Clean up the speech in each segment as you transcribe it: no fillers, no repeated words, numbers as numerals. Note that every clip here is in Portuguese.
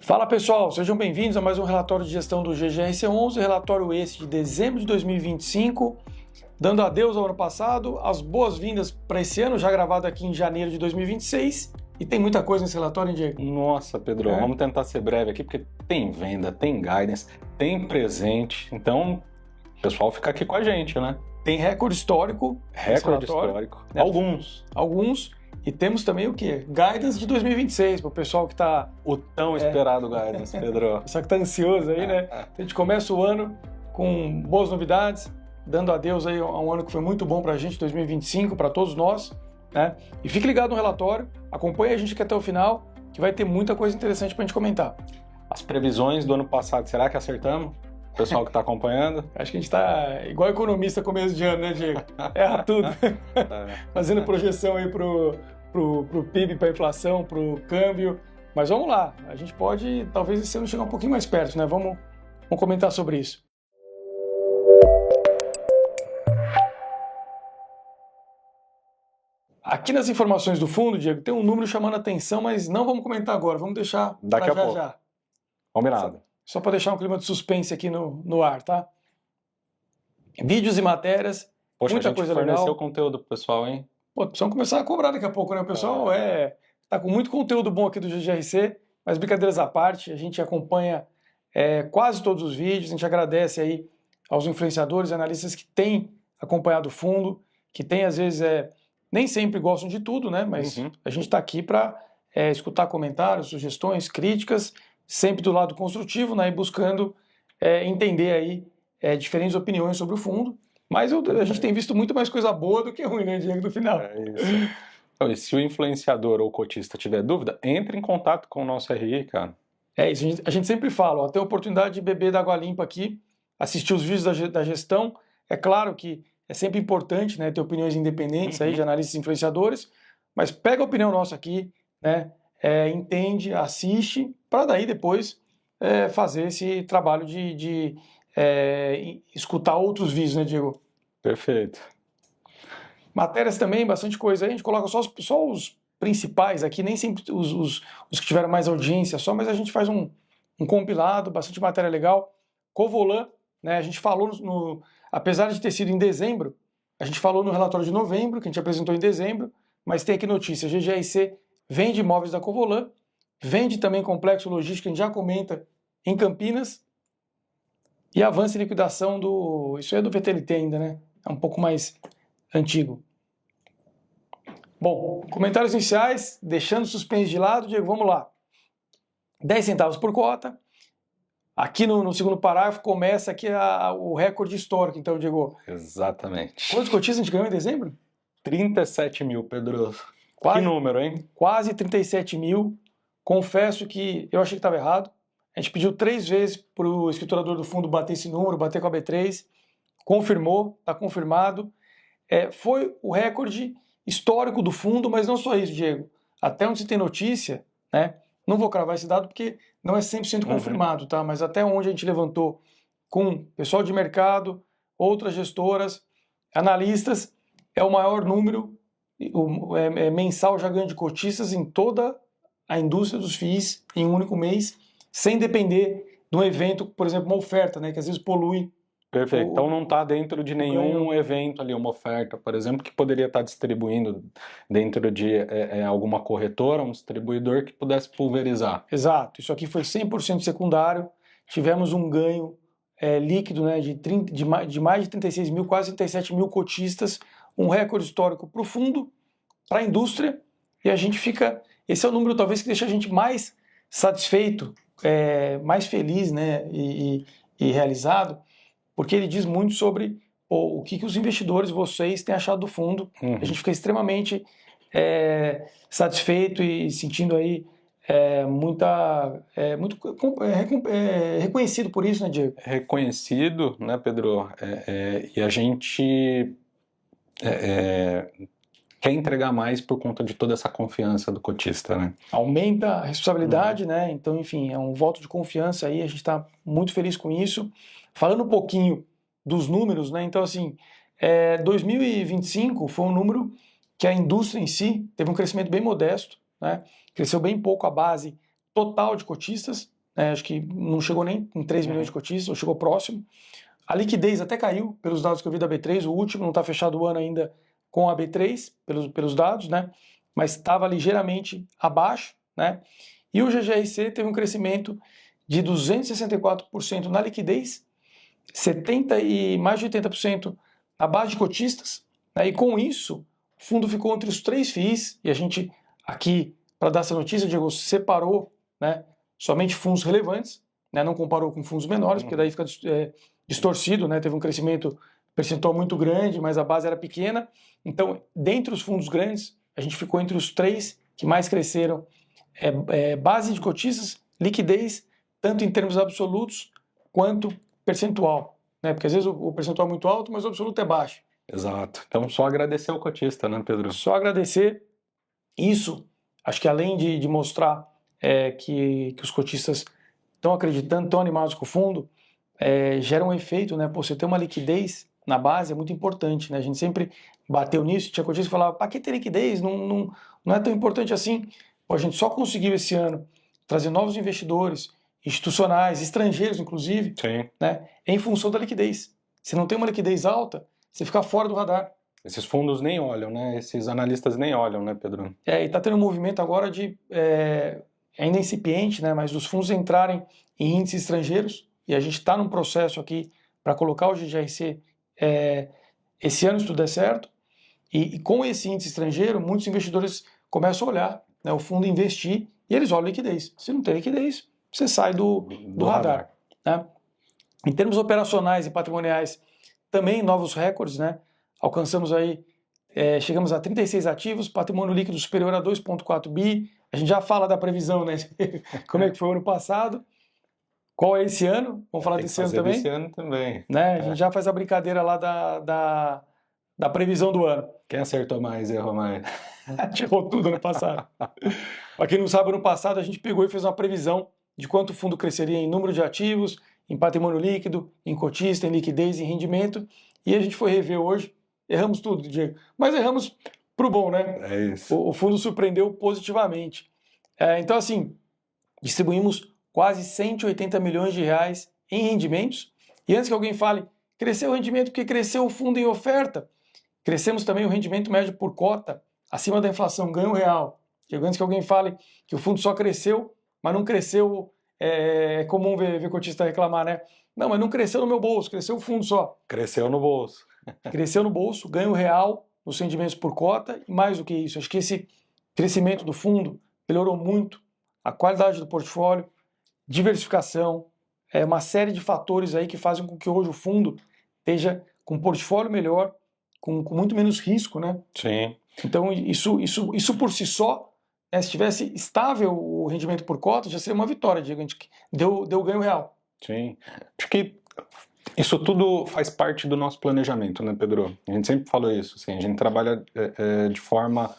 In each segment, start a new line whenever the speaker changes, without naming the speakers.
Fala pessoal, sejam bem-vindos a mais um relatório de gestão do GGRC11, relatório esse de dezembro de 2025, dando adeus ao ano passado, as boas-vindas para esse ano, já gravado aqui em janeiro de 2026, e tem muita coisa nesse relatório, hein, Diego?
Nossa, Pedro, vamos tentar ser breve aqui, porque tem venda, tem guidance, tem presente, então o pessoal fica aqui com a gente, né?
Tem recorde histórico.
Recorde histórico.
Né?
Alguns.
E temos também o quê? Guidance de 2026, para o pessoal que está...
O tão esperado guidance, Pedro.
Só que está ansioso aí, né? A gente começa o ano com boas novidades, dando adeus aí a um ano que foi muito bom para a gente, 2025, para todos nós, né? E fique ligado no relatório, acompanhe a gente aqui até o final, que vai ter muita coisa interessante para a gente comentar.
As previsões do ano passado, será que acertamos? O pessoal que está acompanhando?
Acho que a gente está igual economista começo de ano, né, Diego? Erra tudo. Fazendo projeção aí pro PIB, para a inflação, pro câmbio. Mas vamos lá, a gente pode, talvez esse ano chegar um pouquinho mais perto, né? Vamos comentar sobre isso. Aqui nas informações do fundo, Diego, tem um número chamando a atenção, mas não vamos comentar agora, vamos deixar
daqui a pouco.
Já.
Combinado.
Só para deixar um clima de suspense aqui no ar, tá? Vídeos e matérias,
Poxa,
muita
a gente
coisa
forneceu
legal.
conteúdo pro pessoal, hein?
Pô, precisamos começar a cobrar daqui a pouco, né? O pessoal tá com muito conteúdo bom aqui do GGRC, mas brincadeiras à parte, a gente acompanha quase todos os vídeos, a gente agradece aí aos influenciadores, analistas que têm acompanhado o fundo, que têm, às vezes, nem sempre gostam de tudo, né? Mas a gente está aqui para escutar comentários, sugestões, críticas, sempre do lado construtivo, né? E buscando entender aí diferentes opiniões sobre o fundo. Mas a gente tem visto muito mais coisa boa do que ruim, né, Diego, no final.
É isso. Então, e se o influenciador ou cotista tiver dúvida, entre em contato com o nosso RI, cara.
É isso, a gente sempre fala, ó, tem a oportunidade de beber da água limpa aqui, assistir os vídeos da gestão. É claro que é sempre importante, né, ter opiniões independentes aí de analistas e influenciadores, mas pega a opinião nossa aqui, né, entende, assiste, para daí depois fazer esse trabalho de escutar outros vídeos, né, Diego?
Perfeito.
Matérias também, bastante coisa aí, a gente coloca só os principais aqui, nem sempre os que tiveram mais audiência só, mas a gente faz um compilado, bastante matéria legal. Covolan, né, a gente falou, apesar de ter sido em dezembro, a gente falou no relatório de novembro, que a gente apresentou em dezembro, mas tem aqui notícia, GGRC vende imóveis da Covolan, vende também complexo logístico, a gente já comenta, em Campinas, e avança em liquidação isso é do VTLT ainda, né? É um pouco mais antigo. Bom, comentários iniciais, deixando suspense de lado, Diego, vamos lá. 10 centavos por cota. Aqui no segundo parágrafo começa aqui o recorde histórico, então, Diego.
Exatamente.
Quantos cotistas a gente ganhou em dezembro?
37 mil, Pedro.
Quase,
que número, hein?
Quase 37 mil. Confesso que eu achei que estava errado. A gente pediu 3 vezes para o escriturador do fundo bater esse número, bater com a B3. Confirmou, está confirmado. Foi o recorde histórico do fundo, mas não só isso, Diego. Até onde se tem notícia, né? Não vou cravar esse dado porque não é 100% confirmado, tá? Mas até onde a gente levantou com pessoal de mercado, outras gestoras, analistas, é o maior número mensal já ganho de cotistas em toda a indústria dos FIIs em um único mês, sem depender de um evento, por exemplo, uma oferta, né? Que às vezes polui.
Perfeito. Então não está dentro de nenhum evento ali, uma oferta, por exemplo, que poderia estar distribuindo dentro de alguma corretora, um distribuidor que pudesse pulverizar.
Exato. Isso aqui foi 100% secundário. Tivemos um ganho líquido, né, de mais de 36 mil, quase 37 mil cotistas, um recorde histórico para o fundo, para a indústria, e a gente fica... Esse é o número talvez que deixa a gente mais satisfeito, mais feliz, né, e realizado, porque ele diz muito sobre o que os investidores, vocês, têm achado do fundo. A gente fica extremamente satisfeito e sentindo aí muito reconhecido por isso, né, Diego?
Reconhecido, né, Pedro? E a gente quer entregar mais por conta de toda essa confiança do cotista, né?
Aumenta a responsabilidade, né? Então, enfim, é um voto de confiança aí, a gente está muito feliz com isso. Falando um pouquinho dos números, né? Então, assim, 2025 foi um número que a indústria em si teve um crescimento bem modesto, né? Cresceu bem pouco a base total de cotistas, né? Acho que não chegou nem em 3 milhões de cotistas, ou chegou próximo. A liquidez até caiu, pelos dados que eu vi da B3, o último, não está fechado o ano ainda com a B3, pelos dados, né? Mas estava ligeiramente abaixo, né? E o GGRC teve um crescimento de 264% na liquidez, 70% e mais de 80% na base de cotistas, né? E com isso, o fundo ficou entre os 3 FIIs, e a gente aqui, para dar essa notícia, Diego, separou, né, somente fundos relevantes, né? Não comparou com fundos menores, porque daí fica distorcido, né? Teve um crescimento percentual muito grande, mas a base era pequena. Então, dentre os fundos grandes, a gente ficou entre os 3 que mais cresceram, base de cotistas, liquidez, tanto em termos absolutos quanto percentual, né? Porque às vezes o percentual é muito alto, mas o absoluto é baixo.
Exato. Então, só agradecer ao cotista, né, Pedro?
Só agradecer. Isso, acho que além de mostrar que os cotistas estão acreditando, estão animados com o fundo, gera um efeito, né? Pô, você ter uma liquidez na base é muito importante, né? A gente sempre bateu nisso, tinha cotista que falava, para que ter liquidez? Não é tão importante assim. Pô, a gente só conseguiu esse ano trazer novos investidores, institucionais, estrangeiros inclusive,
Sim.
né? Em função da liquidez. Se não tem uma liquidez alta, você fica fora do radar.
Esses fundos nem olham, né? Esses analistas nem olham, né, Pedro?
E está tendo um movimento agora ainda incipiente, né? Mas dos fundos entrarem em índices estrangeiros, e a gente está num processo aqui para colocar o GGRC esse ano, se tudo der certo, e com esse índice estrangeiro, muitos investidores começam a olhar, né, o fundo investir, e eles olham a liquidez. Se não tem liquidez, você sai do radar. Né? Em termos operacionais e patrimoniais, também novos recordes, né? Alcançamos aí, chegamos a 36 ativos, patrimônio líquido superior a 2,4 bi, a gente já fala da previsão, né? Como é que foi o ano passado. Qual é esse ano? Vamos falar desse ano também?
Desse ano também.
Né? A gente já faz a brincadeira lá da previsão do ano.
Quem acertou mais, errou mais.
A gente errou tudo ano passado. Para quem não sabe, ano passado a gente pegou e fez uma previsão de quanto o fundo cresceria em número de ativos, em patrimônio líquido, em cotista, em liquidez, em rendimento. E a gente foi rever hoje. Erramos tudo, Diego. Mas erramos pro bom, né?
É isso.
O fundo surpreendeu positivamente. Então, assim, distribuímos quase 180 milhões de reais em rendimentos. E antes que alguém fale, cresceu o rendimento porque cresceu o fundo em oferta, crescemos também o rendimento médio por cota, acima da inflação, ganho real. Antes que alguém fale que o fundo só cresceu, mas não cresceu, é comum ver cotista reclamar, né? Não, mas não cresceu no meu bolso, cresceu o fundo só.
Cresceu no bolso.
Cresceu no bolso, ganho real nos rendimentos por cota, e mais do que isso, acho que esse crescimento do fundo melhorou muito a qualidade do portfólio, diversificação, uma série de fatores aí que fazem com que hoje o fundo esteja com um portfólio melhor, com muito menos risco, né?
Sim.
Então, isso por si só, né, se tivesse estável o rendimento por cota, já seria uma vitória, Diego. A gente deu ganho real.
Sim. Acho que isso tudo faz parte do nosso planejamento, né, Pedro? A gente sempre falou isso, assim, a gente trabalha de forma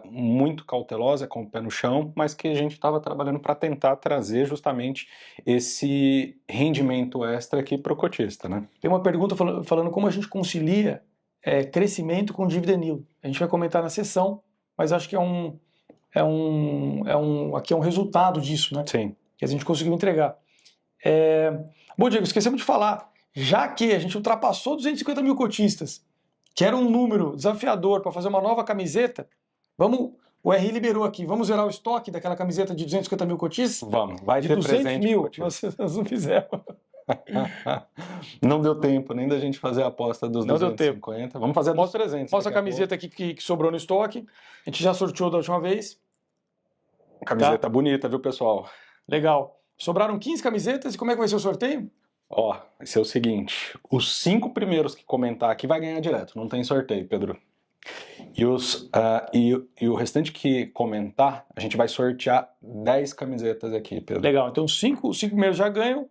muito cautelosa, com o pé no chão, mas que a gente estava trabalhando para tentar trazer justamente esse rendimento extra aqui para o cotista, né?
Tem uma pergunta falando como a gente concilia crescimento com dividend yield. A gente vai comentar na sessão, mas acho que aqui é um resultado disso, né?
Sim.
Que a gente conseguiu entregar. Bom, Diego, esquecemos de falar, já que a gente ultrapassou 250 mil cotistas, que era um número desafiador para fazer uma nova camiseta, o RI liberou aqui, vamos zerar o estoque daquela camiseta de 250 mil cotistas?
Vamos, vai
de
ter
200
presente
mil, nós não fizemos.
Não deu tempo nem da gente fazer a aposta dos
Não
250.
Deu tempo.
Vamos fazer a dos 300.
Mostra a camiseta aqui que sobrou no estoque. A gente já sorteou da última vez.
Camiseta bonita, viu, pessoal?
Legal. Sobraram 15 camisetas e como é que vai ser o sorteio?
Ó, vai ser o seguinte, os 5 primeiros que comentar aqui vai ganhar direto, não tem sorteio, Pedro. E o restante que comentar, a gente vai sortear 10 camisetas aqui, Pedro.
Legal, então os 5 primeiros já ganham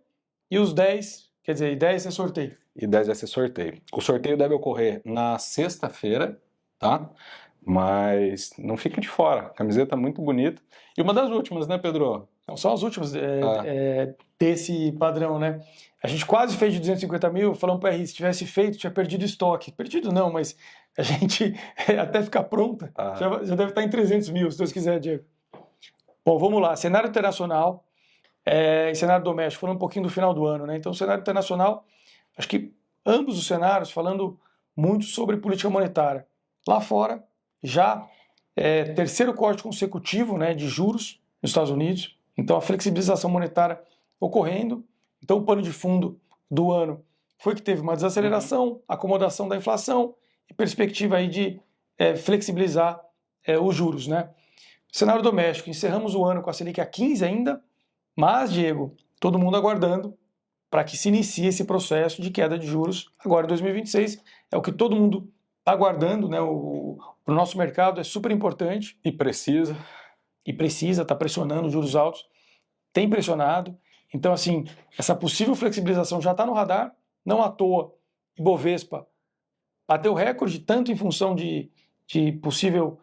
e os 10, quer dizer, 10 é sorteio.
E 10 vai ser sorteio. O sorteio deve ocorrer na sexta-feira, tá? Mas não fique de fora, camiseta muito bonita. E uma das últimas, né, Pedro?
Não, são as últimas desse padrão, né? A gente quase fez de 250 mil, falando para RI, se tivesse feito, tinha perdido estoque. Perdido não, mas a gente, até ficar pronta, já deve estar em 300 mil, se Deus quiser, Diego. Bom, vamos lá. Cenário internacional. e cenário doméstico, falando um pouquinho do final do ano, né? Então, o cenário internacional, acho que ambos os cenários falando muito sobre política monetária. Lá fora, já terceiro corte consecutivo, né, de juros nos Estados Unidos, então a flexibilização monetária ocorrendo. Então, o pano de fundo do ano foi que teve uma desaceleração, acomodação da inflação e perspectiva aí de flexibilizar os juros, né? Cenário doméstico, encerramos o ano com a Selic a 15 ainda, mas, Diego, todo mundo aguardando para que se inicie esse processo de queda de juros agora em 2026. É o que todo mundo está aguardando, né? Para o nosso mercado é super importante.
E precisa.
Está pressionando os juros altos, tem pressionado. Então, assim, essa possível flexibilização já está no radar, não à toa. Ibovespa bateu recorde, tanto em função de possível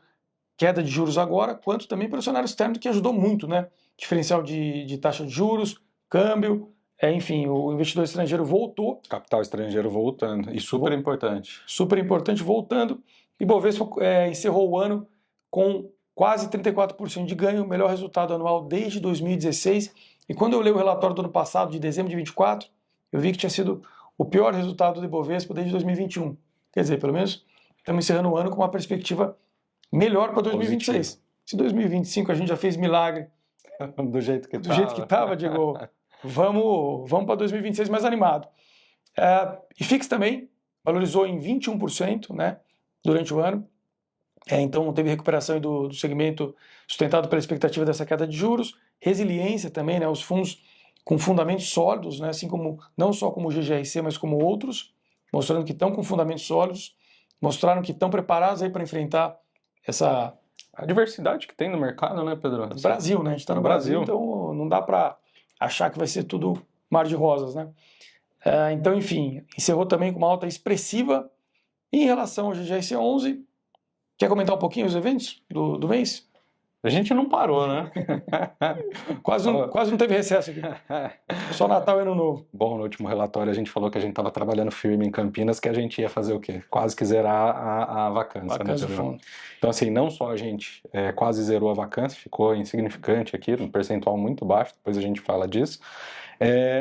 queda de juros agora, quanto também pelo cenário externo, que ajudou muito, né? Diferencial de taxa de juros, câmbio, enfim, o investidor estrangeiro voltou.
Capital estrangeiro voltando, e super importante.
Super importante, voltando. E Bovespa encerrou o ano com quase 34% de ganho, o melhor resultado anual desde 2016. E quando eu leio o relatório do ano passado, de dezembro de 24, eu vi que tinha sido o pior resultado do Bovespa desde 2021. Quer dizer, pelo menos estamos encerrando o ano com uma perspectiva melhor para 2026. Positivo. Se 2025 a gente já fez milagre
do jeito que
estava, Diego, vamos para 2026 mais animado. E FIX também valorizou em 21%, né, durante o ano. Então teve recuperação do segmento sustentado pela expectativa dessa queda de juros, resiliência também, né, os fundos com fundamentos sólidos, né, assim como não só como o GGRC, mas como outros, mostrando que estão com fundamentos sólidos, mostraram que estão preparados aí para enfrentar
a diversidade que tem no mercado, né, Pedro?
Brasil, né? A gente está no Brasil, então não dá para achar que vai ser tudo mar de rosas, né? Então, enfim, encerrou também com uma alta expressiva em relação ao GGRC 11. Quer comentar um pouquinho os eventos do mês?
A gente não parou, né?
quase não teve recesso aqui. Só Natal e Ano Novo.
Bom, no último relatório a gente falou que a gente estava trabalhando firme em Campinas, que a gente ia fazer o quê? Quase que zerar a vacância.
Vacância do fundo.
Então, assim, não só a gente quase zerou a vacância, ficou insignificante aqui, um percentual muito baixo, depois a gente fala disso,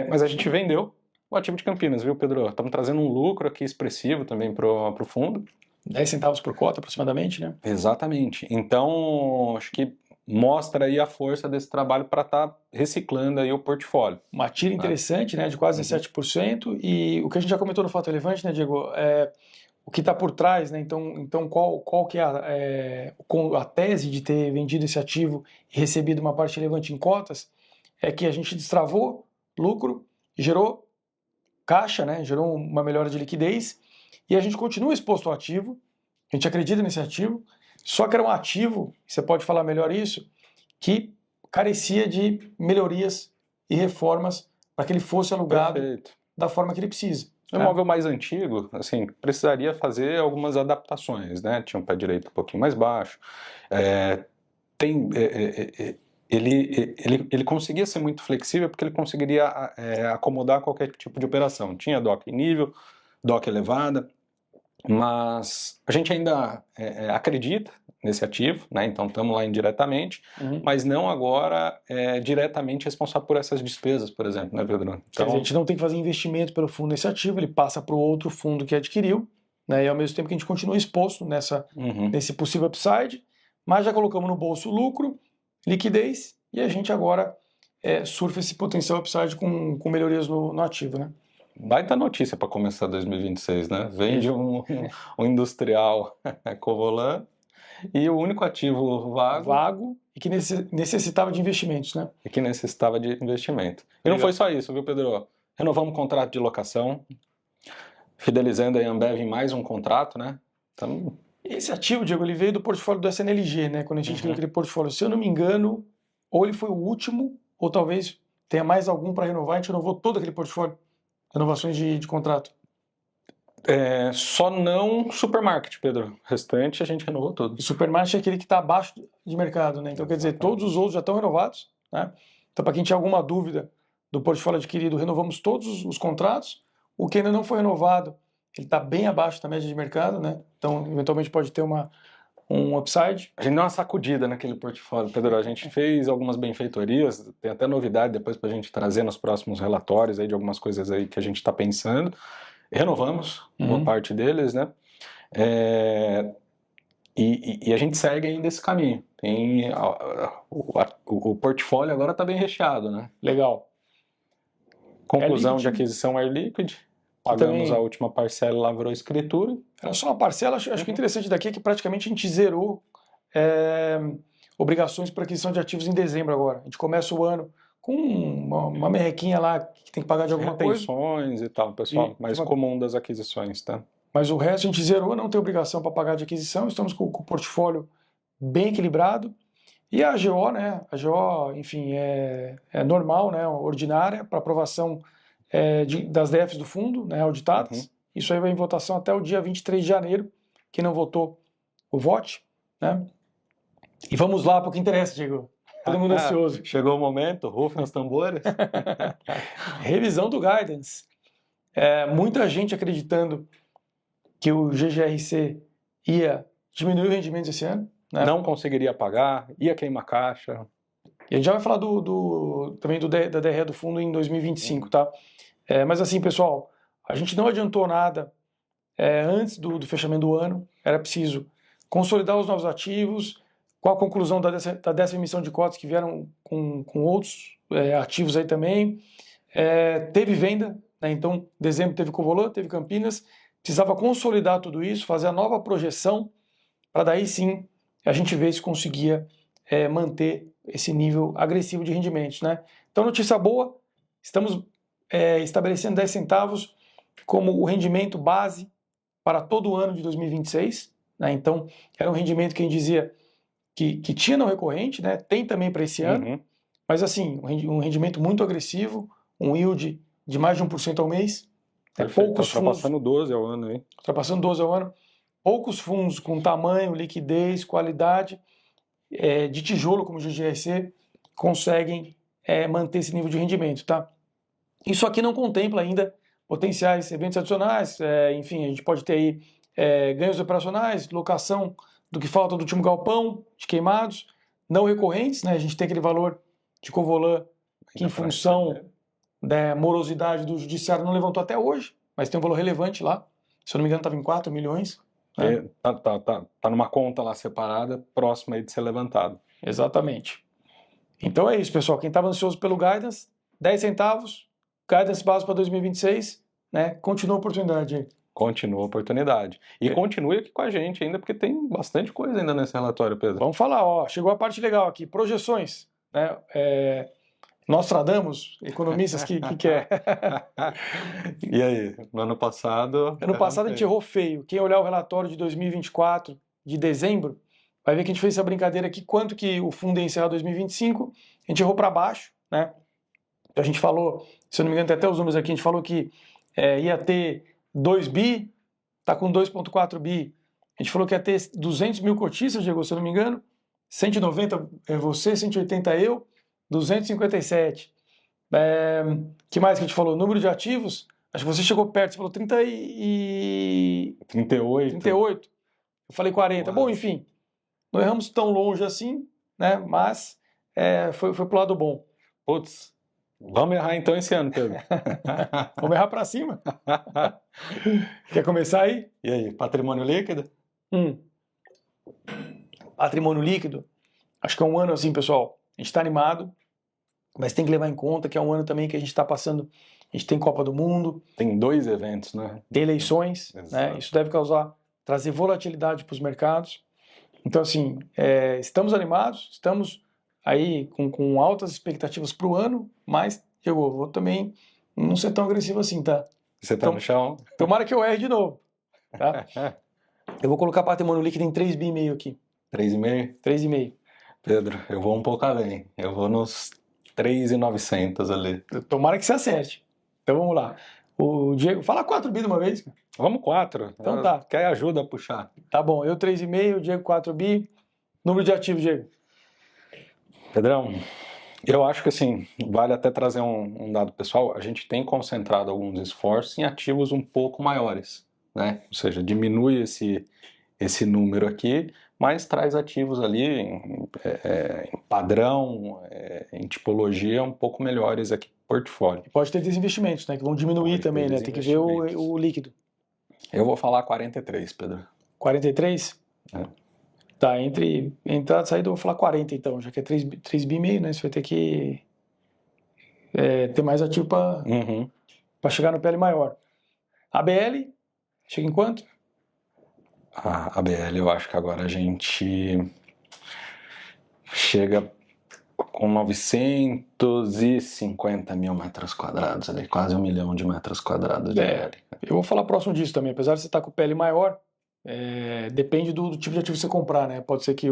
mas a gente vendeu o ativo de Campinas, viu, Pedro? Estamos trazendo um lucro aqui expressivo também para o fundo.
10 centavos por cota, aproximadamente, né?
Exatamente. Então, acho que mostra aí a força desse trabalho para estar reciclando aí o portfólio.
Uma tira interessante, né, de quase 7%, e o que a gente já comentou no Fato Relevante, né, Diego, o que está por trás, né, então qual que é a tese de ter vendido esse ativo e recebido uma parte relevante em cotas, é que a gente destravou lucro, gerou caixa, né, gerou uma melhora de liquidez, e a gente continua exposto ao ativo, a gente acredita nesse ativo, só que era um ativo, você pode falar melhor isso, que carecia de melhorias e reformas para que ele fosse alugado da forma que ele precisa.
O imóvel mais antigo, assim, precisaria fazer algumas adaptações, né? Tinha um pé direito um pouquinho mais baixo, ele conseguia ser muito flexível porque ele conseguiria acomodar qualquer tipo de operação. Tinha dock em nível, dock elevada, mas a gente ainda acredita nesse ativo, né? Então estamos lá indiretamente, mas não agora diretamente responsável por essas despesas, por exemplo, né, Pedro?
Então, a gente não tem que fazer investimento pelo fundo nesse ativo, ele passa para o outro fundo que adquiriu, né? E ao mesmo tempo que a gente continua exposto nesse possível upside, mas já colocamos no bolso lucro, liquidez, e a gente agora surfa esse potencial upside com melhorias no ativo, né?
Baita notícia para começar 2026, né? Vende um industrial Covolan e o único ativo vago
e que necessitava de investimentos, né?
E que necessitava de investimento. E não foi só isso, viu, Pedro? Renovamos o contrato de locação, fidelizando a Ambev em mais um contrato, né? Então...
Esse ativo, Diego, ele veio do portfólio do SNLG, né? Quando a gente criou aquele portfólio, se eu não me engano, ou ele foi o último, ou talvez tenha mais algum para renovar, a gente renovou todo aquele portfólio. Renovações de contrato.
Só não supermarket, Pedro. O restante a gente renovou tudo.
E supermarket é aquele que está abaixo de mercado, né? Então, quer dizer, todos os outros já estão renovados, né? Então, para quem tinha alguma dúvida do portfólio adquirido, renovamos todos os contratos. O que ainda não foi renovado, ele está bem abaixo da média de mercado, né? Então, eventualmente pode ter uma um upside.
A gente deu uma sacudida naquele portfólio, Pedro. A gente fez algumas benfeitorias, tem até novidade depois para a gente trazer nos próximos relatórios aí de algumas coisas aí que a gente está pensando. Renovamos boa parte deles, né? E a gente segue ainda esse caminho. O portfólio agora está bem recheado, né?
Legal.
Conclusão de aquisição Air Liquide. Pagamos a última parcela e lá virou escritura.
Era só uma parcela. Acho que o interessante daqui é que praticamente a gente zerou obrigações por aquisição de ativos em dezembro agora. A gente começa o ano com uma merrequinha lá que tem que pagar de alguma coisa.
Retenções e tal, pessoal. Mais comum das aquisições, tá?
Mas o resto a gente zerou, não tem obrigação para pagar de aquisição. Estamos com o portfólio bem equilibrado. E a AGO, né? A AGO, enfim, é normal, né? Ordinária, para aprovação das DFs do fundo, né? Auditadas. Isso aí vai em votação até o dia 23 de janeiro. Quem não votou, o vote, né? E vamos lá para o que interessa, Diego. Todo mundo ansioso.
Chegou o momento, rufem os tambores.
Revisão do guidance. Muita gente acreditando que o GGRC ia diminuir o rendimento esse ano. Né?
Não conseguiria pagar, ia queimar caixa.
E a gente já vai falar também da DRE do fundo em 2025, tá? Mas assim, pessoal, a gente não adiantou nada antes do fechamento do ano. Era preciso consolidar os novos ativos, com a conclusão da 10ª emissão de cotas que vieram com outros ativos aí também. Teve venda, né? Então, dezembro teve Covolan, teve Campinas. Precisava consolidar tudo isso, fazer a nova projeção, para daí sim a gente ver se conseguia manter esse nível agressivo de rendimentos, né? Então, notícia boa, estamos estabelecendo 10 centavos como o rendimento base para todo o ano de 2026, né? Então, era um rendimento que a gente dizia que tinha não recorrente, né? Tem também para esse ano, mas assim, um rendimento muito agressivo, um yield de mais de 1% ao mês.
Poucos ultrapassando 12 ao ano, hein?
Ultrapassando 12 ao ano. Poucos fundos com tamanho, liquidez, qualidade de tijolo, como o GGRC, conseguem manter esse nível de rendimento, tá? Isso aqui não contempla ainda potenciais eventos adicionais, enfim, a gente pode ter aí ganhos operacionais, locação do que falta do último galpão, de queimados, não recorrentes, né? A gente tem aquele valor de Covolan que, em função da morosidade do judiciário, não levantou até hoje, mas tem um valor relevante lá. Se eu não me engano, estava em 4 milhões. Né?
Tá numa conta lá separada, próxima aí de ser levantado.
Exatamente. Então é isso, pessoal. Quem estava ansioso pelo guidance, 10 centavos, guidance base para 2026, né? Continua a oportunidade aí.
Continua a oportunidade. E continue aqui com a gente ainda, porque tem bastante coisa ainda nesse relatório, Pedro.
Vamos falar, ó. Chegou a parte legal aqui. Projeções, né? Nostradamus, economistas que quer.
E aí, no ano passado...
Ano passado a gente errou feio. Quem olhar o relatório de 2024, de dezembro, vai ver que a gente fez essa brincadeira aqui, quanto que o fundo ia encerrar 2025, a gente errou para baixo, né? A gente falou, se eu não me engano, tem até os números aqui, a gente falou que ia ter 2 bi, tá com 2,4 bi. A gente falou que ia ter 200 mil cotistas, Diego, se eu não me engano, 190 você, 180 eu, 257. Que mais que a gente falou? Número de ativos, acho que você chegou perto, você falou 38. Eu falei 40. Bom, enfim, não erramos tão longe assim, né? Mas foi pro lado bom.
Putz, vamos errar então esse ano, Pedro.
Vamos errar para cima. Quer começar aí?
E aí, patrimônio líquido?
Patrimônio líquido. Acho que é um ano assim, pessoal. A gente está animado, mas tem que levar em conta que é um ano também que a gente está passando. A gente tem Copa do Mundo.
Tem 2 eventos, né?
Tem eleições, né? Isso deve trazer volatilidade para os mercados. Então, assim, estamos animados, estamos aí com altas expectativas para o ano, mas eu vou também não ser tão agressivo assim, tá?
Você tá no chão?
Tomara que eu erre de novo, tá? Eu vou colocar patrimônio líquido em 3,5 bi aqui.
3,5?
3,5.
Pedro, eu vou um pouco além. Eu vou nos 3,900 ali.
Tomara que você acerte. Então vamos lá. O Diego, fala 4 bi de uma vez.
Vamos 4.
Então tá.
Quer ajuda a puxar?
Tá bom, eu 3,5, o Diego 4 bi. Número de ativos, Diego?
Pedrão, eu acho que assim, vale até trazer um dado pessoal. A gente tem concentrado alguns esforços em ativos um pouco maiores, né? Ou seja, diminui esse número aqui mas traz ativos ali em padrão, em tipologia um pouco melhores aqui no portfólio.
Pode ter desinvestimentos, né? Que vão diminuir
Pode ter
também, né? Tem que ver o líquido.
Eu vou falar 43, Pedro.
43?
É.
Tá, entre entrada e saída eu vou falar 40 então, já que é 3 bi e meio, né? Você vai ter que ter mais ativo para chegar no PL maior. A BL, chega em quanto?
A BL, eu acho que agora a gente chega com 950 mil metros quadrados, ali, quase 1 milhão de metros quadrados de BL.
Eu vou falar próximo disso também, apesar de você estar com o PL maior, depende do tipo de ativo que você comprar, né? Pode ser que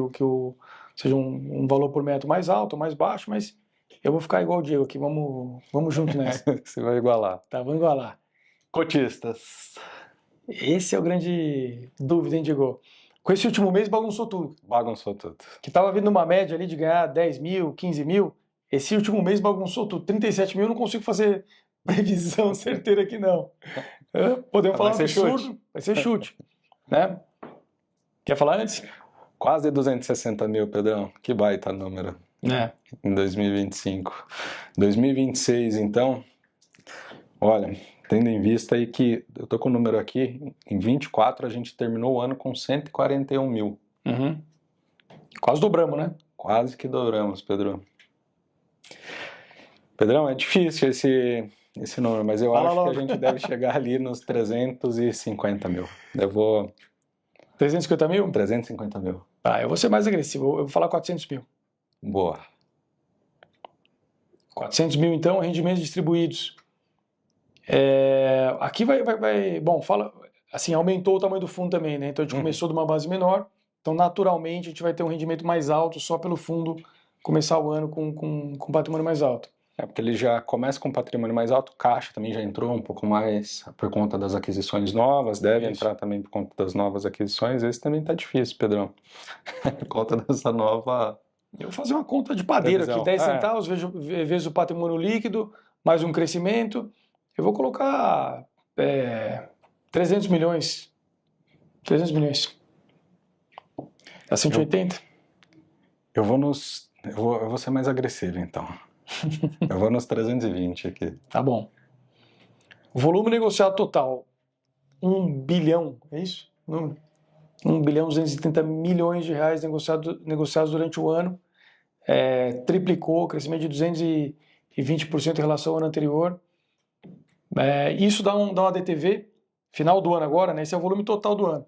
seja um valor por metro mais alto ou mais baixo, mas eu vou ficar igual o Diego aqui, vamos junto nessa.
Você vai igualar.
Tá, vamos igualar.
Cotistas.
Esse é o grande dúvida, hein, Diego? Com esse último mês bagunçou tudo.
Bagunçou tudo.
Que estava vindo uma média ali de ganhar 10 mil, 15 mil. Esse último mês bagunçou tudo. 37 mil eu não consigo fazer previsão certeira aqui, não. Podemos falar um absurdo.
Chute.
Vai ser chute. Né? Quer falar antes?
Quase 260 mil, Pedrão. Que baita número. Em 2025. 2026, então, olha, tendo em vista aí que, eu tô com o número aqui, em 24 a gente terminou o ano com 141 mil.
Quase dobramos, né?
Quase que dobramos, Pedro. Pedrão, é difícil esse número, mas eu acho que a gente deve chegar ali nos 350 mil. Eu vou...
350 mil?
350 mil.
Ah, eu vou ser mais agressivo, eu vou falar 400 mil.
Boa.
400 mil, então, rendimentos distribuídos. Aqui bom, fala, assim, aumentou o tamanho do fundo também, né? Então a gente começou de uma base menor, então naturalmente a gente vai ter um rendimento mais alto só pelo fundo começar o ano com patrimônio mais alto.
Porque ele já começa com patrimônio mais alto, caixa também já entrou um pouco mais por conta das aquisições novas, deve entrar também por conta das novas aquisições. Esse também tá difícil, Pedrão. Por conta dessa nova...
Eu vou fazer uma conta de padeiro aqui, 10 centavos vezes o patrimônio líquido, mais um crescimento. Eu vou colocar 300 milhões. 300 milhões. A 180?
Eu vou ser mais agressivo, então. Eu vou nos 320 aqui.
Tá bom. Volume negociado total, 1 bilhão, é isso? 1 bilhão 230 milhões de reais negociados durante o ano. Triplicou, crescimento de 220% em relação ao ano anterior. Isso dá uma DTV, final do ano agora, né? Esse é o volume total do ano.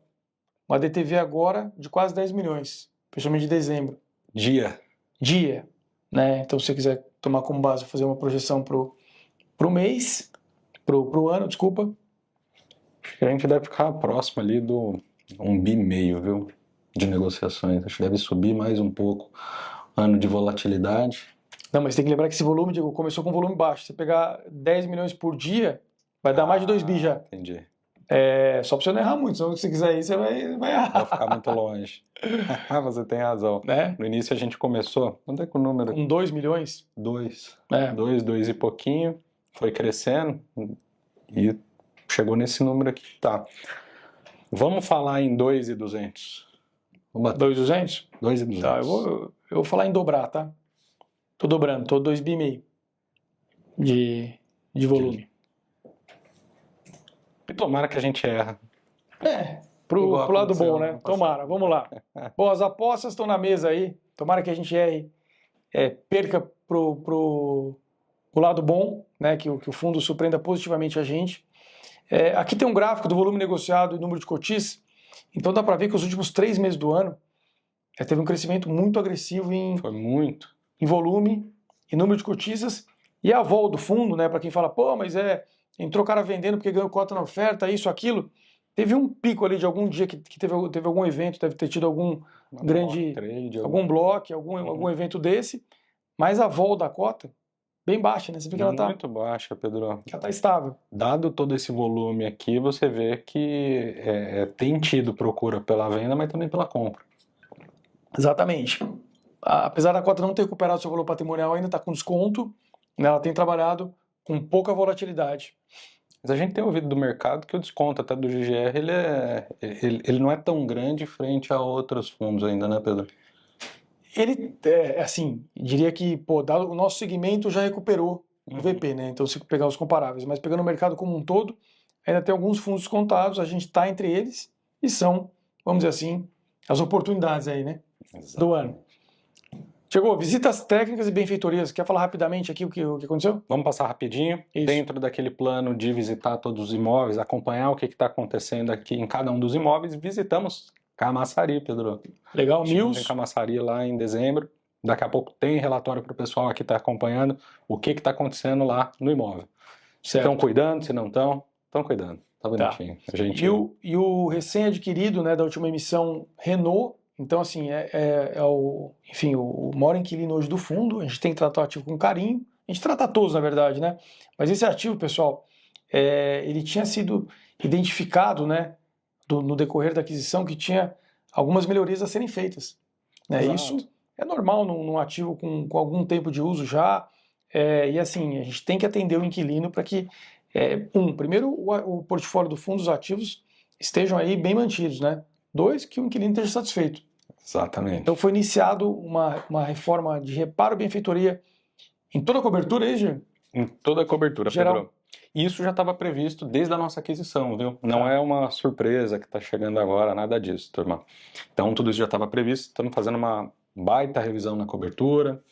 Uma DTV agora de quase 10 milhões, principalmente de dezembro.
Dia.
Né? Então, se você quiser tomar como base, fazer uma projeção pro mês, pro ano, desculpa.
Acho que a gente deve ficar próximo ali do 1,5 bi, viu? De negociações. Acho que deve subir mais um pouco. Ano de volatilidade.
Não, mas tem que lembrar que esse volume, Diego, começou com volume baixo. Se você pegar 10 milhões por dia, vai dar mais de 2 bi já.
Entendi.
Só pra você não errar muito, senão se você quiser ir, você vai errar.
Vai ficar muito longe. Você tem razão.
Né?
No início a gente começou, quanto é que o número?
Com 2 milhões?
2. 2 e pouquinho. Foi crescendo e chegou nesse número aqui. Tá. Vamos falar em 2.200.
2.200?
2.200.
Tá, eu vou falar em dobrar, tá? Tô dobrando, tô 2 bi e meio de volume.
E tomara que a gente erra.
Pro lado bom, né? Tomara, vamos lá. Bom, as apostas estão na mesa aí. Tomara que a gente erre, perca pro lado bom, né? Que o fundo surpreenda positivamente a gente. Aqui tem um gráfico do volume negociado e número de cotis. Então dá para ver que os últimos 3 meses do ano teve um crescimento muito agressivo em volume e número de cotistas. E a vol do fundo, né? Para quem fala, pô, mas entrou cara vendendo porque ganhou cota na oferta, isso, aquilo. Teve um pico ali de algum dia que teve algum evento, deve ter tido algum algum bloco, algum evento desse. Mas a vol da cota, bem baixa, né? Você vê que ela tá
muito baixa, Pedro.
Que ela tá estável.
Dado todo esse volume aqui, você vê que tem tido procura pela venda, mas também pela compra.
Exatamente. Apesar da cota não ter recuperado seu valor patrimonial, ainda está com desconto, né? Ela tem trabalhado com pouca volatilidade.
Mas a gente tem ouvido do mercado que o desconto até do GGR ele não é tão grande frente a outros fundos ainda, né, Pedro?
Ele, assim, diria que, pô, dado o nosso segmento já recuperou o VP, né? Então, se pegar os comparáveis, mas pegando o mercado como um todo, ainda tem alguns fundos descontados, a gente está entre eles e são, vamos dizer assim, as oportunidades aí, né? Do ano. Chegou, visitas técnicas e benfeitorias. Quer falar rapidamente aqui o que aconteceu?
Vamos passar rapidinho.
Isso.
Dentro daquele plano de visitar todos os imóveis, acompanhar o que está acontecendo aqui em cada um dos imóveis, visitamos Camaçari, Pedro.
Legal,
Mills. Camaçari lá em dezembro. Daqui a pouco tem relatório para o pessoal aqui estar acompanhando o que está acontecendo lá no imóvel. Se estão cuidando, se não estão, estão cuidando. Tá bonitinho.
Tá.
A gente...
e o recém-adquirido, né, da última emissão, Renault. Então, assim, enfim, o maior inquilino hoje do fundo, a gente tem que tratar o ativo com carinho, a gente trata todos, na verdade, né? Mas esse ativo, pessoal, ele tinha sido identificado, né, no decorrer da aquisição, que tinha algumas melhorias a serem feitas. Né? Isso é normal num ativo com algum tempo de uso já, e assim, a gente tem que atender o inquilino para que, primeiro, o portfólio do fundo, os ativos, estejam aí bem mantidos, né? 2, que o inquilino esteja satisfeito.
Exatamente.
Então foi iniciado uma reforma de reparo e benfeitoria em toda a cobertura, aí, Gê?
Em toda a cobertura,
geral.
Pedro. Isso já estava previsto desde a nossa aquisição, viu? Não é uma surpresa que está chegando agora, nada disso, turma. Então tudo isso já estava previsto, estamos fazendo uma baita revisão na cobertura,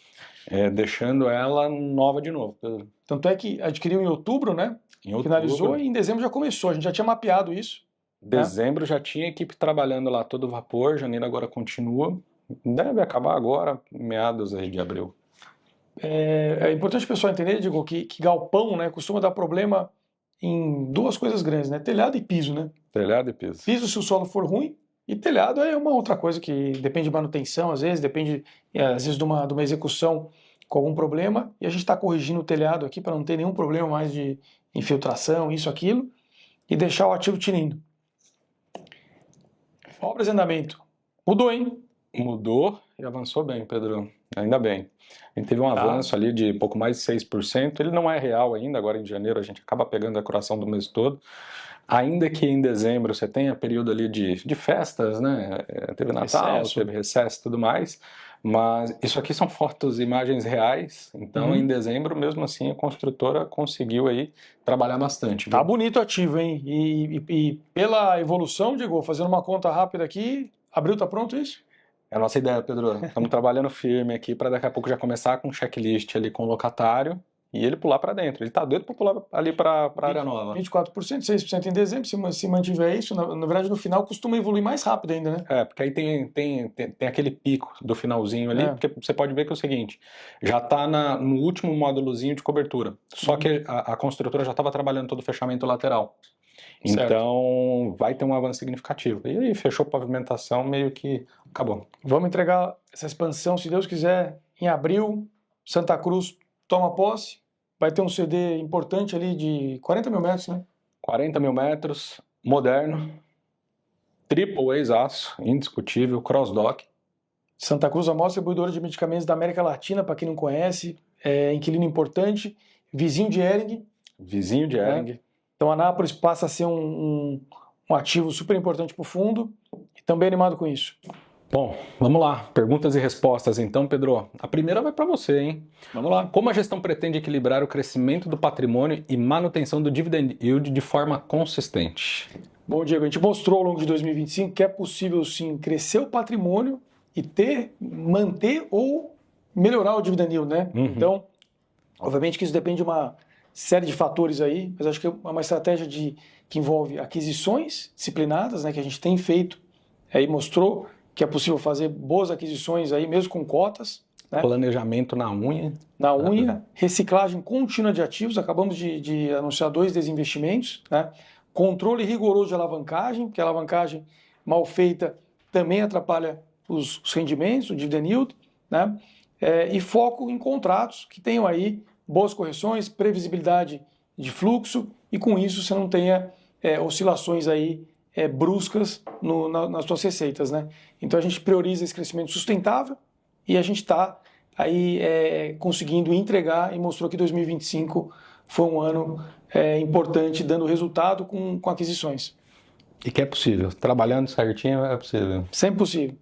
deixando ela nova de novo, Pedro.
Tanto é que adquiriu em outubro, né?
Em outubro.
Finalizou e em dezembro já começou, a gente já tinha mapeado isso.
Dezembro já tinha equipe trabalhando lá todo vapor, janeiro agora continua, deve acabar agora, meados aí de abril.
É importante o pessoal entender, digo, que galpão, né, costuma dar problema em duas coisas grandes, né? Telhado e piso, né?
Telhado e piso.
Piso se o solo for ruim, e telhado é uma outra coisa que depende de manutenção, às vezes, depende, às vezes, de uma execução com algum problema, e a gente está corrigindo o telhado aqui para não ter nenhum problema mais de infiltração, isso, aquilo, e deixar o ativo tinindo. Obras em andamento. Mudou, hein?
Mudou e avançou bem, Pedro. Ainda bem. A gente teve um avanço ali de pouco mais de 6%. Ele não é real ainda, agora em janeiro a gente acaba pegando a coração do mês todo. Ainda que em dezembro você tenha período ali de festas, né? Teve Natal, teve recesso e tudo mais. Mas isso aqui são fotos, imagens reais. Então, em dezembro, mesmo assim, a construtora conseguiu aí trabalhar bastante. Viu?
Tá bonito o ativo, hein? E pela evolução, digo, fazendo uma conta rápida aqui, abril tá pronto isso?
É a nossa ideia, Pedro. Estamos trabalhando firme aqui para daqui a pouco já começar com um checklist ali com o locatário e ele pular para dentro. Ele tá doido para pular ali para a área nova.
24%, 6% em dezembro, se mantiver isso, na verdade no final costuma evoluir mais rápido ainda, né?
Porque aí tem aquele pico do finalzinho ali, porque você pode ver que é o seguinte, já está no último módulozinho de cobertura, só que a construtora já estava trabalhando todo o fechamento lateral. Então vai ter um avanço significativo. E aí fechou a pavimentação, meio que acabou.
Vamos entregar essa expansão, se Deus quiser, em abril. Santa Cruz toma posse. Vai ter um CD importante ali de 40 mil metros, né?
40 mil metros, moderno, triple ex-aço, indiscutível, cross-dock.
Santa Cruz, a maior distribuidora de medicamentos da América Latina, para quem não conhece, inquilino importante, vizinho de Hering.
Vizinho de Hering.
Né? Então, Anápolis passa a ser um ativo super importante para o fundo e também animado com isso.
Bom, vamos lá. Perguntas e respostas então, Pedro. A primeira vai para você, hein?
Vamos lá.
Como a gestão pretende equilibrar o crescimento do patrimônio e manutenção do dividend yield de forma consistente?
Bom, Diego, a gente mostrou ao longo de 2025 que é possível, sim, crescer o patrimônio e manter ou melhorar o dividend yield, né? Então, obviamente que isso depende de uma série de fatores aí, mas acho que é uma estratégia que envolve aquisições disciplinadas, né, que a gente tem feito, aí mostrou que é possível fazer boas aquisições aí, mesmo com cotas. Né?
Planejamento na unha.
Na unha, reciclagem contínua de ativos, acabamos de anunciar 2 desinvestimentos, né? Controle rigoroso de alavancagem, porque a alavancagem mal feita também atrapalha os rendimentos, o dividend yield, né? E foco em contratos que tenham aí boas correções, previsibilidade de fluxo e com isso você não tenha oscilações aí bruscas nas suas receitas, né? Então a gente prioriza esse crescimento sustentável e a gente está aí conseguindo entregar e mostrou que 2025 foi um ano importante, dando resultado com aquisições.
E que é possível, trabalhando certinho é possível.
Sempre possível.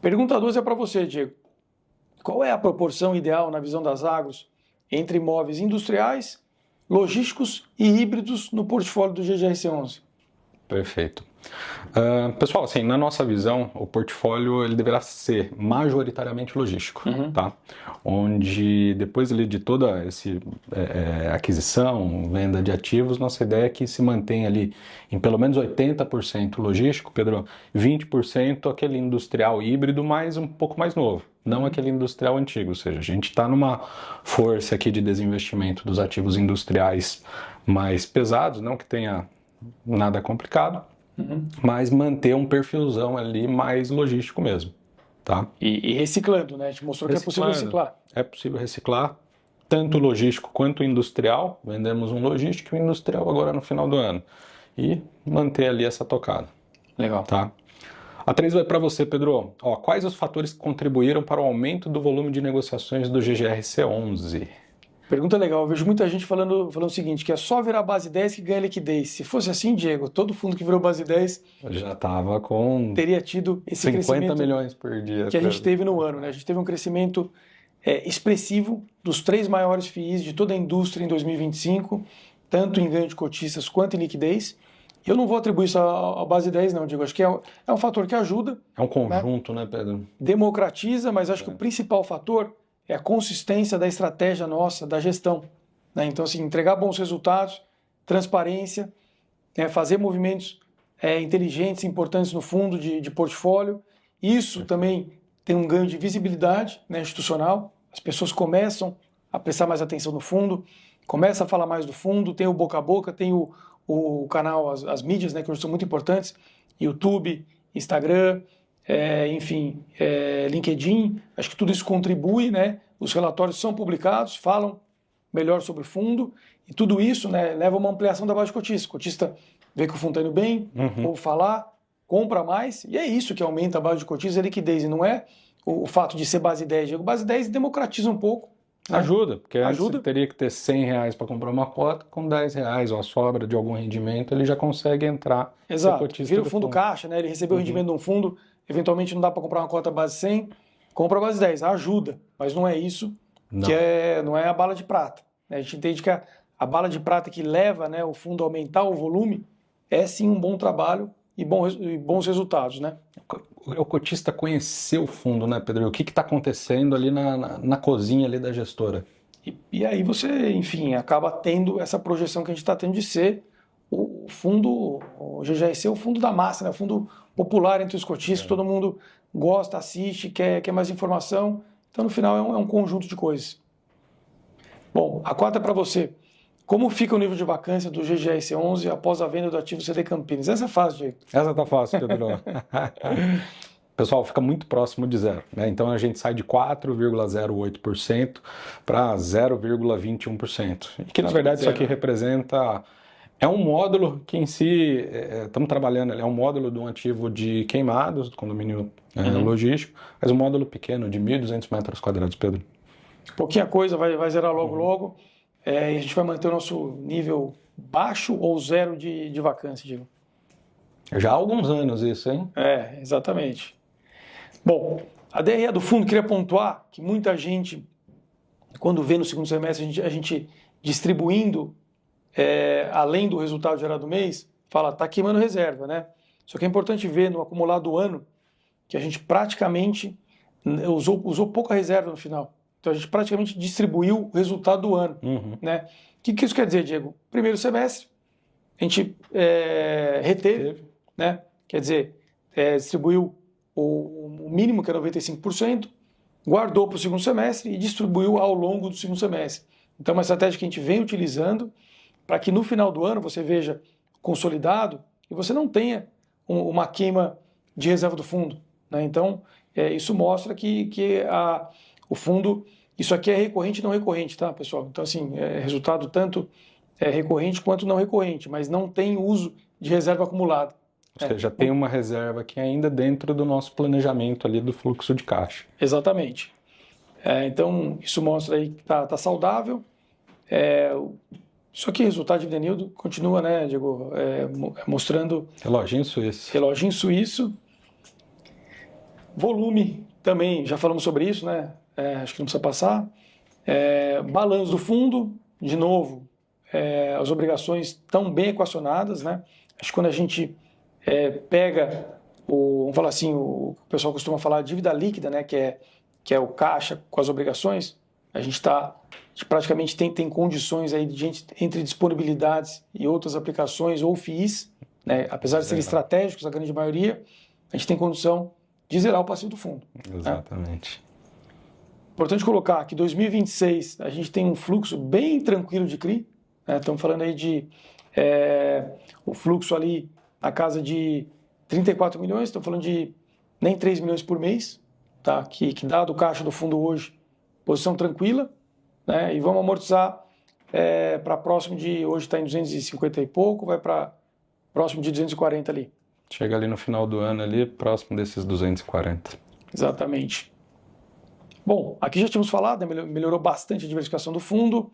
Pergunta 2 é para você, Diego. Qual é a proporção ideal, na visão das Agros, entre imóveis industriais, logísticos e híbridos no portfólio do GGRC11?
Perfeito. Pessoal, assim, na nossa visão, o portfólio ele deverá ser majoritariamente logístico, tá? Onde depois ali, de toda essa aquisição, venda de ativos, nossa ideia é que se mantenha ali em pelo menos 80% logístico, Pedro, 20% aquele industrial híbrido, mas um pouco mais novo, não aquele industrial antigo, ou seja, a gente está numa força aqui de desinvestimento dos ativos industriais mais pesados, não que tenha nada complicado, mas manter um perfilzão ali mais logístico mesmo, tá?
E reciclando, né? A gente mostrou que é possível reciclar.
É possível reciclar, tanto logístico quanto industrial. Vendemos um logístico e um industrial agora no final do ano. E manter ali essa tocada.
Legal.
Tá? A 3 vai para você, Pedro. Ó, quais os fatores que contribuíram para o aumento do volume de negociações do GGRC11?
Pergunta legal. Eu vejo muita gente falando o seguinte, que é só virar base 10 que ganha liquidez. Se fosse assim, Diego, todo fundo que virou base 10
já estava com
teria tido esse
50
crescimento
milhões por dia
que a gente teve no ano, né? A gente teve um crescimento expressivo dos 3 maiores FIIs de toda a indústria em 2025, tanto em ganho de cotistas quanto em liquidez. Eu não vou atribuir isso à base 10, não, Diego. Acho que é um fator que ajuda.
É um conjunto, né, Pedro?
Democratiza, mas acho que o principal fator é a consistência da estratégia nossa, da gestão, né? Então, assim, entregar bons resultados, transparência, fazer movimentos inteligentes, importantes no fundo de portfólio. Isso também tem um ganho de visibilidade, né, institucional. As pessoas começam a prestar mais atenção no fundo, começam a falar mais do fundo, tem o boca a boca, tem o canal, as mídias, né, que hoje são muito importantes, YouTube, Instagram, LinkedIn. Acho que tudo isso contribui, né? Os relatórios são publicados, falam melhor sobre o fundo, e tudo isso, né, leva a uma ampliação da base de cotista. O cotista vê que o fundo está indo bem, ou falar, compra mais, e é isso que aumenta a base de cotistas e a liquidez, e não é o fato de ser base 10. Diego, base 10 democratiza um pouco. Né?
Ajuda, porque antes você teria que ter R$100 para comprar uma cota, com R$10 ou a sobra de algum rendimento, ele já consegue entrar.
Exato, vira o fundo caixa, né? Ele recebeu o rendimento de um fundo, eventualmente não dá para comprar uma cota base 100, compra a base 10, ajuda, mas não é isso, não é a bala de prata. A gente entende que a bala de prata que leva, né, o fundo a aumentar o volume é sim um bom trabalho e bons resultados, né?
O cotista conheceu o fundo, né, Pedro? O que está acontecendo ali na cozinha ali da gestora?
E aí você, enfim, acaba tendo essa projeção que a gente está tendo de ser o fundo, o GGRC é o fundo da massa, né? O fundo popular entre os cotistas, todo mundo gosta, assiste, quer mais informação. Então, no final, é um conjunto de coisas. Bom, a 4 é para você. Como fica o nível de vacância do GGRC11 após a venda do ativo CD Campinas? Essa é fácil, Diego.
Essa tá fácil, Pedro. Pessoal, fica muito próximo de zero, né? Então a gente sai de 4,08% para 0,21%. E que na verdade isso aqui representa... É um módulo que em si, estamos trabalhando, é um módulo de um ativo de queimados, do condomínio logístico, mas um módulo pequeno de 1.200 metros quadrados, Pedro.
Pouquinha coisa, vai zerar logo. E a gente vai manter o nosso nível baixo ou zero de vacância, Diego?
Já há alguns anos isso, hein?
Exatamente. Bom, a DRE do fundo, queria pontuar que muita gente, quando vê no segundo semestre a gente distribuindo além do resultado gerado do mês, fala, está queimando reserva, né? Só que é importante ver no acumulado do ano que a gente praticamente usou pouca reserva no final. Então a gente praticamente distribuiu o resultado do ano, né? O que isso quer dizer, Diego? Primeiro semestre, a gente reteve, né? Quer dizer, distribuiu o mínimo, que é 95%, guardou para o segundo semestre e distribuiu ao longo do segundo semestre. Então é uma estratégia que a gente vem utilizando para que no final do ano você veja consolidado e você não tenha uma queima de reserva do fundo, né? Então, isso mostra que o fundo, isso aqui é recorrente e não recorrente, tá, pessoal? Então, assim, resultado tanto recorrente quanto não recorrente, mas não tem uso de reserva acumulada.
Ou seja, tem uma reserva que é ainda dentro do nosso planejamento ali do fluxo de caixa.
Exatamente. Então, isso mostra aí que tá saudável. Só que o resultado de dividend yield continua, né, Diego, mostrando...
Reloginho suíço.
Reloginho suíço. Volume também, já falamos sobre isso, né? Acho que não precisa passar. Balanço do fundo, de novo, as obrigações estão bem equacionadas, né? Acho que quando a gente pega, vamos falar assim, o pessoal costuma falar de dívida líquida, né? Que é o caixa com as obrigações, a gente praticamente tem condições aí entre disponibilidades e outras aplicações ou FIIs, né? Apesar de serem estratégicos, a grande maioria, a gente tem condição de zerar o passivo do fundo.
Exatamente.
Né? Importante colocar que 2026 a gente tem um fluxo bem tranquilo de CRI, né? Estamos falando aí de o fluxo ali na casa de 34 milhões, estamos falando de nem 3 milhões por mês, tá? Que dado o caixa do fundo hoje, posição tranquila, né? E vamos amortizar para próximo de, hoje está em 250 e pouco, vai para próximo de 240 ali.
Chega ali no final do ano, ali próximo desses 240.
Exatamente. Bom, aqui já tínhamos falado, né? Melhorou bastante a diversificação do fundo.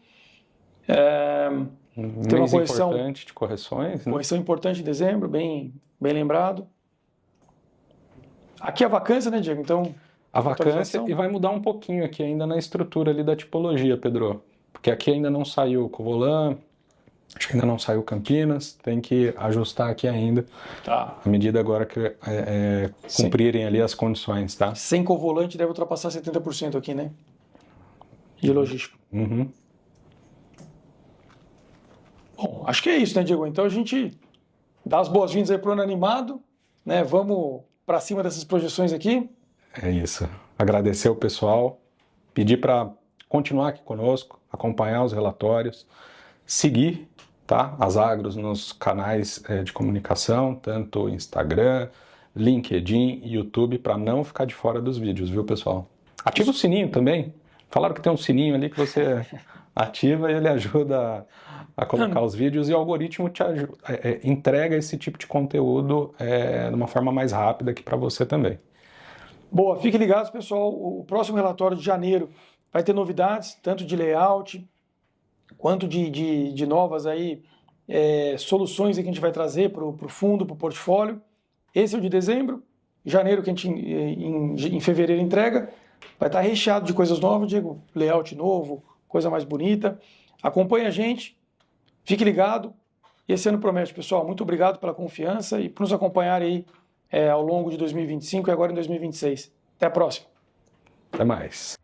Tem uma correção
importante de correções. Né?
Correção importante em dezembro, bem lembrado. Aqui a vacância, né, Diego? Então,
a vacância, e vai mudar um pouquinho aqui ainda na estrutura ali da tipologia, Pedro. Porque aqui ainda não saiu Covolan, acho que ainda não saiu Campinas, tem que ajustar aqui ainda,
tá,
à medida agora que cumprirem ali as condições, tá?
Sem Covolante deve ultrapassar 70% aqui, né? De logístico.
Uhum.
Bom, acho que é isso, né, Diego? Então a gente dá as boas-vindas aí pro ano animado, né? Vamos para cima dessas projeções aqui.
É isso. Agradecer ao pessoal, pedir para continuar aqui conosco, acompanhar os relatórios, seguir, tá, as agros nos canais de comunicação, tanto Instagram, LinkedIn e YouTube, para não ficar de fora dos vídeos, viu, pessoal? Ativa o sininho também. Falaram que tem um sininho ali que você ativa e ele ajuda a colocar os vídeos e o algoritmo te ajuda, entrega esse tipo de conteúdo de uma forma mais rápida aqui para você também.
Boa, fiquem ligados, pessoal. O próximo relatório de janeiro vai ter novidades, tanto de layout, quanto de novas aí, soluções que a gente vai trazer para o fundo, para o portfólio. Esse é o de dezembro. Janeiro, que a gente em fevereiro entrega, vai estar recheado de coisas novas, Diego, layout novo, coisa mais bonita. Acompanhe a gente, fique ligado. E esse ano promete, pessoal. Muito obrigado pela confiança e por nos acompanhar aí ao longo de 2025 e agora em 2026. Até a próxima.
Até mais.